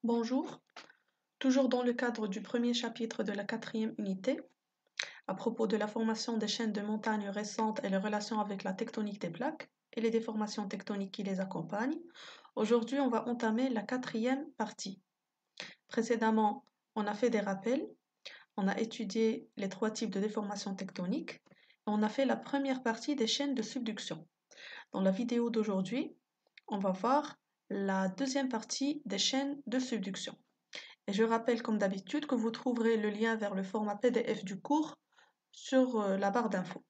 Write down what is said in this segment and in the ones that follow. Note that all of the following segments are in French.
Bonjour, toujours dans le cadre du premier chapitre de la quatrième unité, à propos de la formation des chaînes de montagnes récentes et les relations avec la tectonique des plaques et les déformations tectoniques qui les accompagnent. Aujourd'hui, on va entamer la quatrième partie. Précédemment, on a fait des rappels, on a étudié les trois types de déformations tectoniques et on a fait la première partie des chaînes de subduction. Dans la vidéo d'aujourd'hui, on va voir la deuxième partie des chaînes de subduction. Et je rappelle comme d'habitude que vous trouverez le lien vers le format PDF du cours sur la barre d'infos.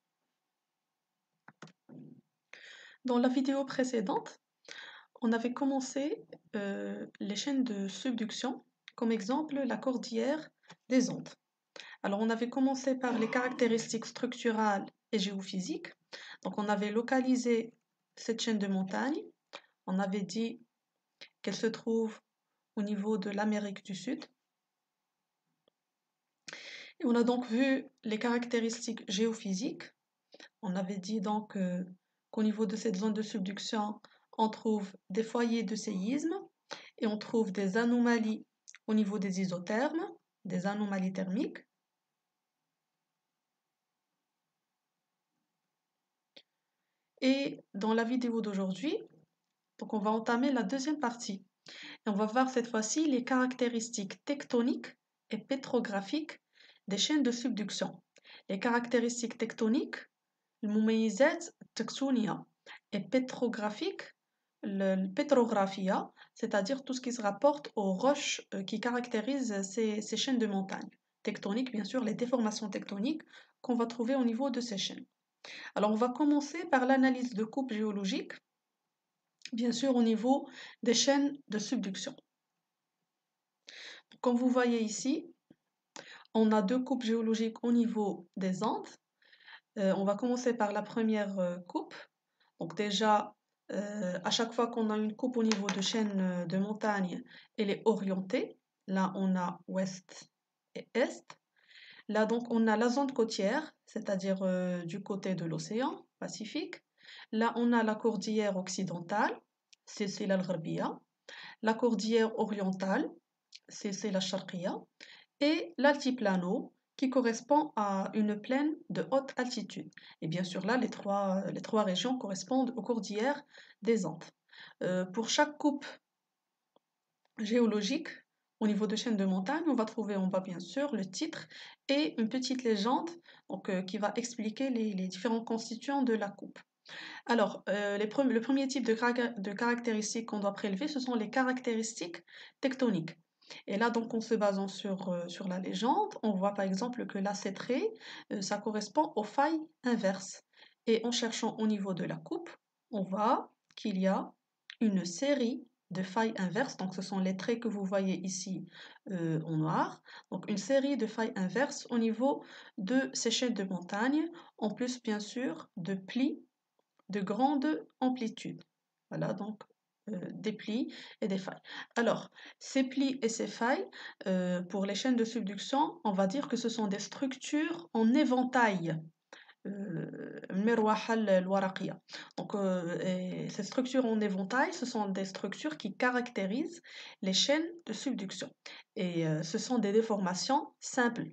Dans la vidéo précédente, on avait commencé les chaînes de subduction, comme exemple la cordillère des Andes. Alors on avait commencé par les caractéristiques structurales et géophysiques. Donc on avait localisé cette chaîne de montagne. On avait dit qu'elle se trouve au niveau de l'Amérique du Sud. Et on a donc vu les caractéristiques géophysiques. On avait dit donc qu'au niveau de cette zone de subduction, on trouve des foyers de séisme et on trouve des anomalies au niveau des isothermes, des anomalies thermiques. Et dans la vidéo d'aujourd'hui, donc on va entamer la deuxième partie. Et on va voir cette fois-ci les caractéristiques tectoniques et pétrographiques des chaînes de subduction. Les caractéristiques tectoniques, المميزات التكتونية et pétrographiques, le pétrographia, c'est-à-dire tout ce qui se rapporte aux roches qui caractérisent ces chaînes de montagnes. Tectoniques, bien sûr, les déformations tectoniques qu'on va trouver au niveau de ces chaînes. Alors, on va commencer par l'analyse de coupes géologiques, bien sûr, au niveau des chaînes de subduction. Comme vous voyez ici, on a deux coupes géologiques au niveau des Andes. On va commencer par la première coupe. Donc déjà, à chaque fois qu'on a une coupe au niveau de chaîne de montagne, elle est orientée. Là, on a ouest et est. Là, donc, on a la zone côtière, c'est-à-dire du côté de l'océan Pacifique. Là, on a la cordillère occidentale, c'est la Gharbia. La cordillère orientale, c'est la Sharqiya. Et l'altiplano, qui correspond à une plaine de haute altitude. Et bien sûr, là, les trois régions correspondent aux cordillères des Andes. Pour chaque coupe géologique, au niveau de chaîne de montagne, on va trouver en bas, bien sûr, le titre et une petite légende donc, qui va expliquer les différents constituants de la coupe. Alors, le premier type de caractéristiques qu'on doit prélever, ce sont les caractéristiques tectoniques. Et là, donc, en se basant sur la légende, on voit par exemple que là, ces traits, ça correspond aux failles inverses. Et en cherchant au niveau de la coupe, on voit qu'il y a une série de failles inverses. Donc, ce sont les traits que vous voyez ici en noir. Donc, une série de failles inverses au niveau de ces chaînes de montagne, en plus, bien sûr, de plis de grande amplitude. Voilà donc des plis et des failles. Alors, ces plis et ces failles, pour les chaînes de subduction, on va dire que ce sont des structures en éventail. Donc, ces structures en éventail, ce sont des structures qui caractérisent les chaînes de subduction. Et ce sont des déformations simples.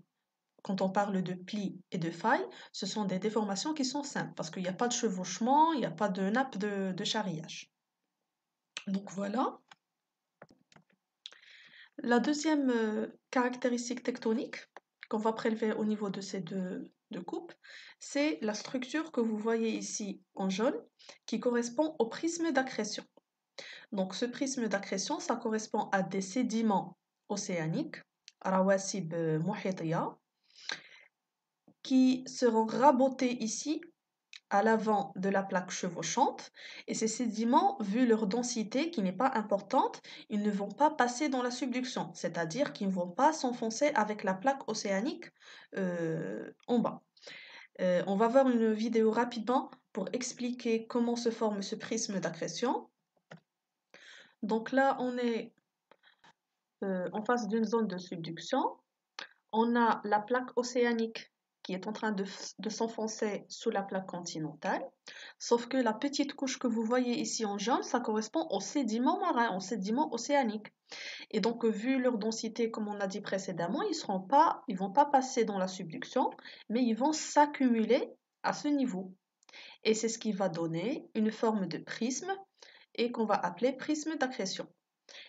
Quand on parle de plis et de failles, ce sont des déformations qui sont simples parce qu'il n'y a pas de chevauchement, il n'y a pas de nappe de charriage. Donc voilà. La deuxième caractéristique tectonique qu'on va prélever au niveau de ces deux coupes, c'est la structure que vous voyez ici en jaune qui correspond au prisme d'accrétion. Donc ce prisme d'accrétion, ça correspond à des sédiments océaniques, rawasib muhitiya, qui seront rabotés ici à l'avant de la plaque chevauchante et ces sédiments, vu leur densité qui n'est pas importante, ils ne vont pas passer dans la subduction, c'est-à-dire qu'ils ne vont pas s'enfoncer avec la plaque océanique en bas. On va voir une vidéo rapidement pour expliquer comment se forme ce prisme d'accrétion. Donc là, on est en face d'une zone de subduction. On a la plaque océanique qui est en train de s'enfoncer sous la plaque continentale. Sauf que la petite couche que vous voyez ici en jaune, ça correspond aux sédiments marins, aux sédiments océaniques. Et donc, vu leur densité, comme on a dit précédemment, ils vont pas passer dans la subduction, mais ils vont s'accumuler à ce niveau. Et c'est ce qui va donner une forme de prisme et qu'on va appeler prisme d'accrétion.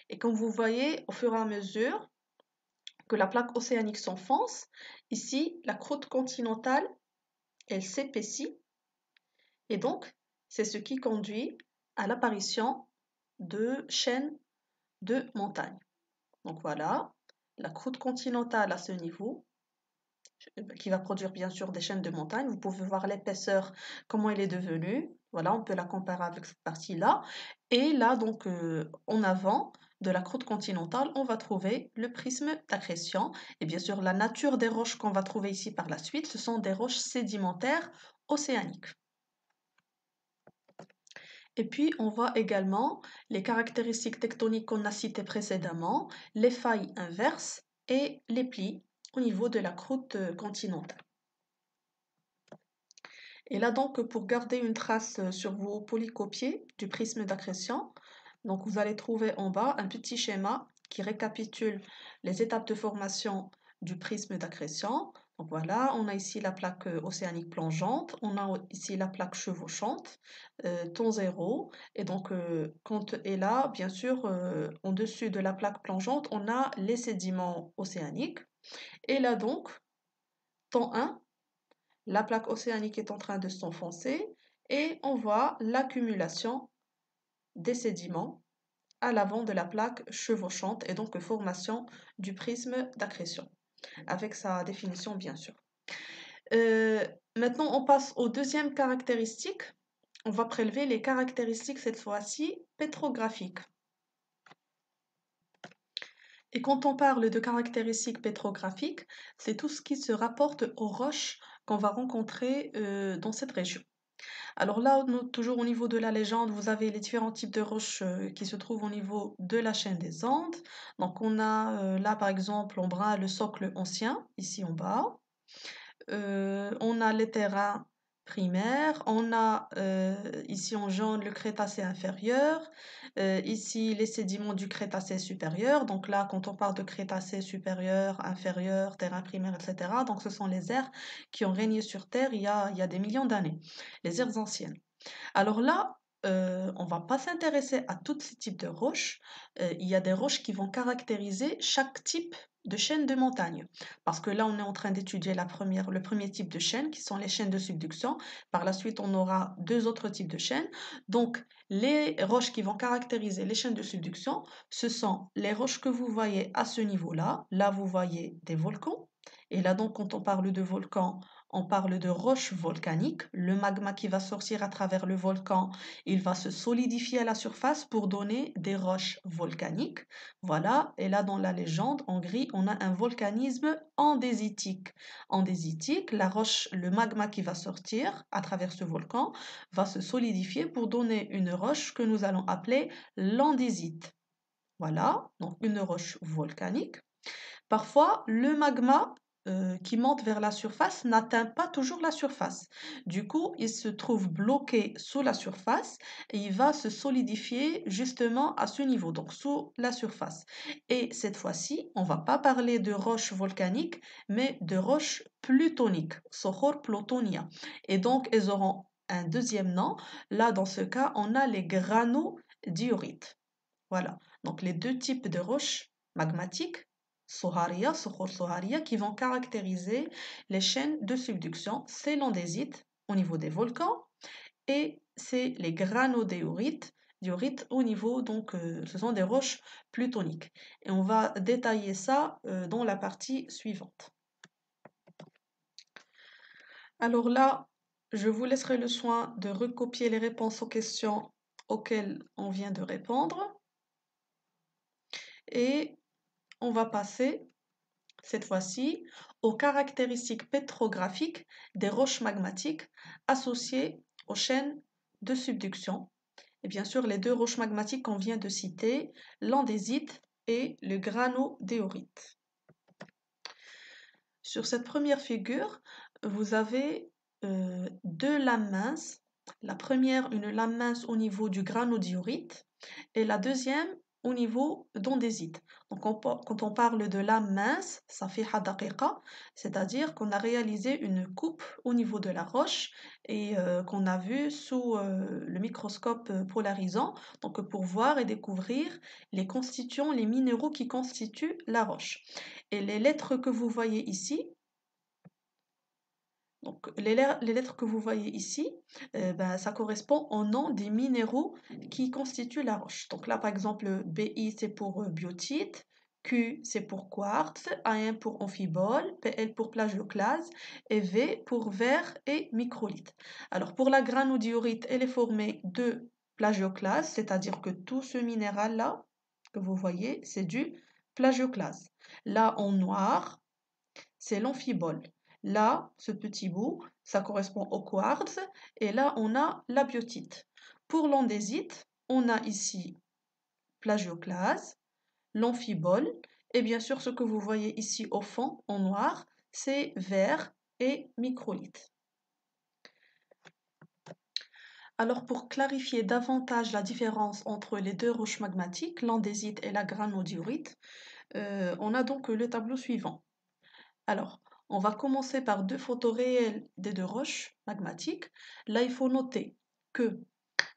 Et comme vous voyez, au fur et à mesure que la plaque océanique s'enfonce, ici, la croûte continentale, elle s'épaissit. Et donc, c'est ce qui conduit à l'apparition de chaînes de montagnes. Donc voilà, la croûte continentale à ce niveau, qui va produire bien sûr des chaînes de montagnes. Vous pouvez voir l'épaisseur, comment elle est devenue. Voilà, on peut la comparer avec cette partie-là. Et là, donc, en avant de la croûte continentale, on va trouver le prisme d'accrétion. Et bien sûr, la nature des roches qu'on va trouver ici par la suite, ce sont des roches sédimentaires océaniques. Et puis, on voit également les caractéristiques tectoniques qu'on a citées précédemment, les failles inverses et les plis au niveau de la croûte continentale. Et là donc, pour garder une trace sur vos polycopiés du prisme d'accrétion, donc vous allez trouver en bas un petit schéma qui récapitule les étapes de formation du prisme d'accrétion. Donc voilà, on a ici la plaque océanique plongeante, on a ici la plaque chevauchante, ton zéro, et donc et là, bien sûr, en dessus de la plaque plongeante, on a les sédiments océaniques, et là donc, ton 1, la plaque océanique est en train de s'enfoncer et on voit l'accumulation des sédiments à l'avant de la plaque chevauchante et donc formation du prisme d'accrétion, avec sa définition bien sûr. Euh, Maintenant, on passe aux deuxièmes caractéristiques. On va prélever les caractéristiques cette fois-ci pétrographiques. Et quand on parle de caractéristiques pétrographiques, c'est tout ce qui se rapporte aux roches qu'on va rencontrer dans cette région. Alors là, toujours au niveau de la légende, vous avez les différents types de roches qui se trouvent au niveau de la chaîne des Andes. Donc on a là par exemple en brun le socle ancien, ici en bas. On a les terrains primaires, on a ici en jaune le Crétacé inférieur, ici les sédiments du Crétacé supérieur. Donc là, quand on parle de Crétacé supérieur, inférieur, terrain primaire, etc., donc ce sont les ères qui ont régné sur Terre il y a des millions d'années, les ères anciennes. Alors là, on va pas s'intéresser à tous ces types de roches. Il y a des roches qui vont caractériser chaque type de chaîne de montagne. Parce que là, on est en train d'étudier le premier type de chaîne, qui sont les chaînes de subduction. Par la suite, on aura deux autres types de chaînes. Donc, les roches qui vont caractériser les chaînes de subduction, ce sont les roches que vous voyez à ce niveau-là. Là, vous voyez des volcans. Et là, donc, quand on parle de volcans, on parle de roches volcaniques. Le magma qui va sortir à travers le volcan, il va se solidifier à la surface pour donner des roches volcaniques. Voilà, et là dans la légende, en gris, on a un volcanisme andésitique. Andésitique, le magma qui va sortir à travers ce volcan va se solidifier pour donner une roche que nous allons appeler l'andésite. Voilà, donc une roche volcanique. Parfois, le magma qui monte vers la surface n'atteint pas toujours la surface. Du coup, il se trouve bloqué sous la surface et il va se solidifier justement à ce niveau, donc sous la surface. Et cette fois-ci, on ne va pas parler de roches volcaniques, mais de roches plutoniques, sohor plutonia. Et donc, elles auront un deuxième nom. Là, dans ce cas, on a les granodiorites. Voilà, donc les deux types de roches magmatiques, Soharia, Sokhor Soharia, qui vont caractériser les chaînes de subduction. C'est l'andésite au niveau des volcans et c'est les granodéorites diorites au niveau, donc ce sont des roches plutoniques. Et on va détailler ça dans la partie suivante. Alors là, je vous laisserai le soin de recopier les réponses aux questions auxquelles on vient de répondre. Et on va passer cette fois-ci aux caractéristiques pétrographiques des roches magmatiques associées aux chaînes de subduction. Et bien sûr, les deux roches magmatiques qu'on vient de citer, l'andésite et le granodéorite. Sur cette première figure, vous avez deux lames minces. La première, une lame mince au niveau du granodiorite et la deuxième au niveau d'andésite. Donc quand on parle de lame mince, ça fait hadaqiqa, c'est-à-dire qu'on a réalisé une coupe au niveau de la roche et qu'on a vu sous le microscope polarisant, donc pour voir et découvrir les constituants, les minéraux qui constituent la roche. Et les lettres que vous voyez ici, donc, les lettres que vous voyez ici, ben, ça correspond au nom des minéraux qui constituent la roche. Donc là, par exemple, BI, c'est pour biotite, Q, c'est pour quartz, AN pour amphibole, PL pour plagioclase et V pour verre et microlithe. Alors, pour la granodiorite, elle est formée de plagioclase, c'est-à-dire que tout ce minéral-là que vous voyez, c'est du plagioclase. Là, en noir, c'est l'amphibole. Là, ce petit bout, ça correspond au quartz. Et là, on a la biotite. Pour l'andésite, on a ici plagioclase, l'amphibole. Et bien sûr, ce que vous voyez ici au fond, en noir, c'est verre et microlithe. Alors, pour clarifier davantage la différence entre les deux roches magmatiques, l'andésite et la granodiorite, on a donc le tableau suivant. Alors, on va commencer par deux photos réelles des deux roches magmatiques. Là, il faut noter que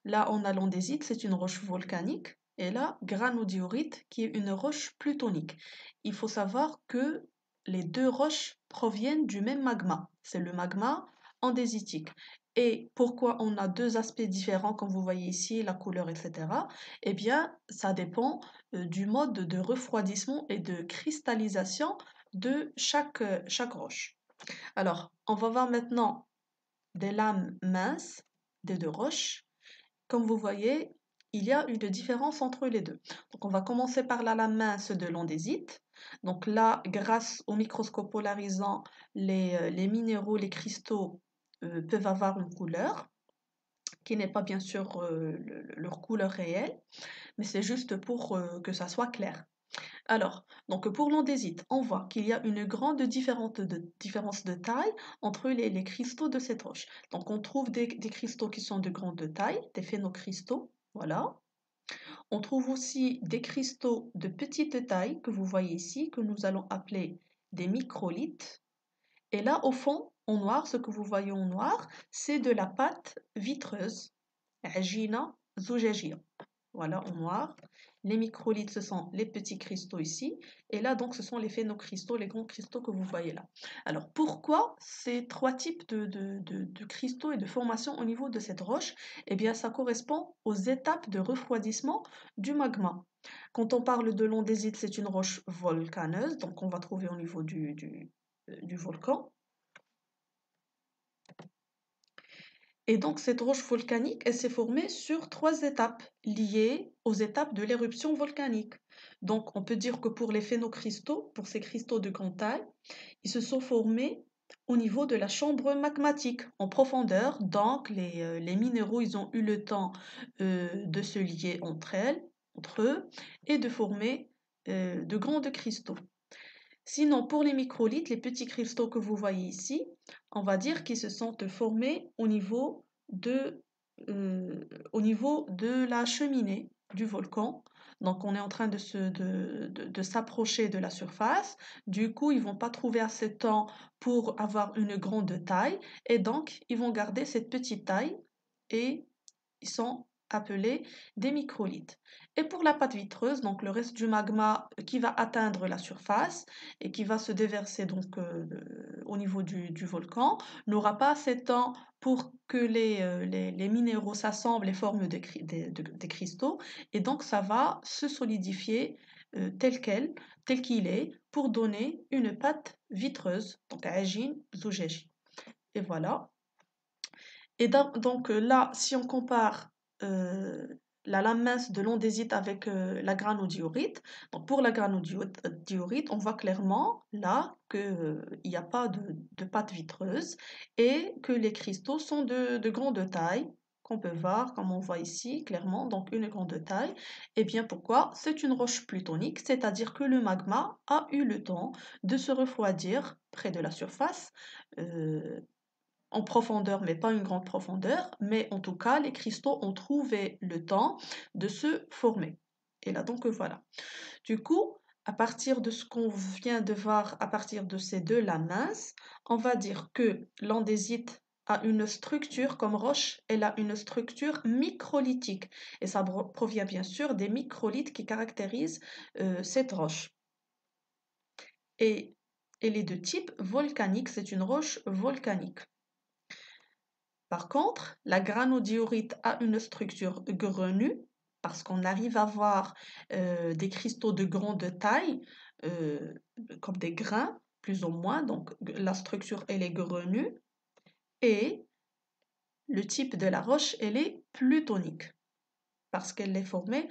là, on a l'andésite, c'est une roche volcanique, et là, granodiorite, qui est une roche plutonique. Il faut savoir que les deux roches proviennent du même magma. C'est le magma andésitique. Et pourquoi on a deux aspects différents, comme vous voyez ici, la couleur, etc. Eh bien, ça dépend du mode de refroidissement et de cristallisation de chaque roche. Alors, on va voir maintenant des lames minces des deux roches. Comme vous voyez, il y a une différence entre les deux. Donc, on va commencer par la lame mince de l'andésite. Donc là, grâce au microscope polarisant, les minéraux, les cristaux peuvent avoir une couleur qui n'est pas bien sûr leur couleur réelle, mais c'est juste pour que ça soit clair. Alors, donc pour l'andésite, on voit qu'il y a une grande différence de taille entre les cristaux de cette roche. Donc on trouve des cristaux qui sont de grande taille, des phénocristaux, voilà. On trouve aussi des cristaux de petite taille que vous voyez ici, que nous allons appeler des microlithes. Et là, au fond, en noir, ce que vous voyez en noir, c'est de la pâte vitreuse, ajina zujajia. Voilà, en noir. Les microlithes, ce sont les petits cristaux ici. Et là, donc, ce sont les phénocristaux, les grands cristaux que vous voyez là. Alors, pourquoi ces trois types de cristaux et de formation au niveau de cette roche? Eh bien, ça correspond aux étapes de refroidissement du magma. Quand on parle de l'andésite, c'est une roche volcaneuse, donc on va trouver au niveau du volcan. Et donc, cette roche volcanique, elle s'est formée sur trois étapes liées aux étapes de l'éruption volcanique. Donc, on peut dire que pour les phénocristaux, pour ces cristaux de grande taille, ils se sont formés au niveau de la chambre magmatique, en profondeur. Donc, les minéraux, ils ont eu le temps de se lier entre eux, et de former de grands cristaux. Sinon, pour les microlithes, les petits cristaux que vous voyez ici, on va dire qu'ils se sont formés de, au niveau de la cheminée du volcan. Donc, on est en train de s'approcher de la surface. Du coup, ils ne vont pas trouver assez de temps pour avoir une grande taille. Et donc, ils vont garder cette petite taille et ils sont appelés des microlithes. Et pour la pâte vitreuse, donc le reste du magma qui va atteindre la surface et qui va se déverser donc au niveau du volcan, n'aura pas assez de temps pour que les minéraux s'assemblent et forment des cristaux, et donc ça va se solidifier tel qu'il est, pour donner une pâte vitreuse, donc ajin zoujaji. Et voilà. Et donc là, si on compare euh, la lame mince de l'andésite avec la granodiorite, donc pour la granodiorite, on voit clairement là qu'il n'y a pas de pâte vitreuse et que les cristaux sont de grande taille, qu'on peut voir, comme on voit ici clairement, donc une grande taille. Et bien pourquoi? C'est une roche plutonique, c'est-à-dire que le magma a eu le temps de se refroidir près de la surface, euh, en profondeur, mais pas une grande profondeur, mais en tout cas, les cristaux ont trouvé le temps de se former. Et là, donc voilà. Du coup, à partir de ce qu'on vient de voir, à partir de ces deux la mince, on va dire que l'andésite a une structure comme roche, elle a une structure microlithique. Et ça provient bien sûr des microlithes qui caractérisent cette roche. Et elle est de type volcanique, c'est une roche volcanique. Par contre, la granodiorite a une structure grenue parce qu'on arrive à voir des cristaux de grande taille, euh, comme des grains, plus ou moins. Donc, la structure, elle est grenue. Et le type de la roche, elle est plutonique parce qu'elle est formée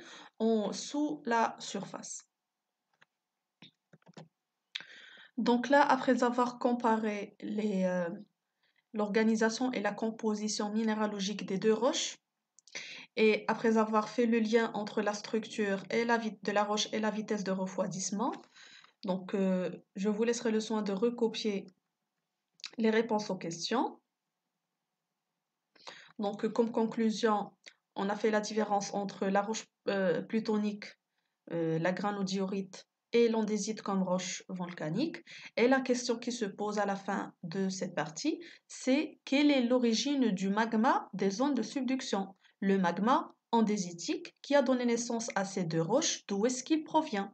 sous la surface. Donc là, après avoir comparé l'organisation et la composition minéralogique des deux roches, et après avoir fait le lien entre la structure de la roche et la vitesse de refroidissement, donc je vous laisserai le soin de recopier les réponses aux questions. Donc comme conclusion, on a fait la différence entre la roche plutonique, la granodiorite et l'andésite comme roche volcanique. Et la question qui se pose à la fin de cette partie, c'est quelle est l'origine du magma des zones de subduction? Le magma andésitique qui a donné naissance à ces deux roches, d'où est-ce qu'il provient?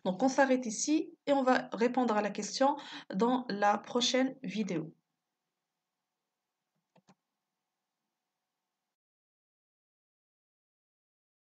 Donc on s'arrête ici et on va répondre à la question dans la prochaine vidéo.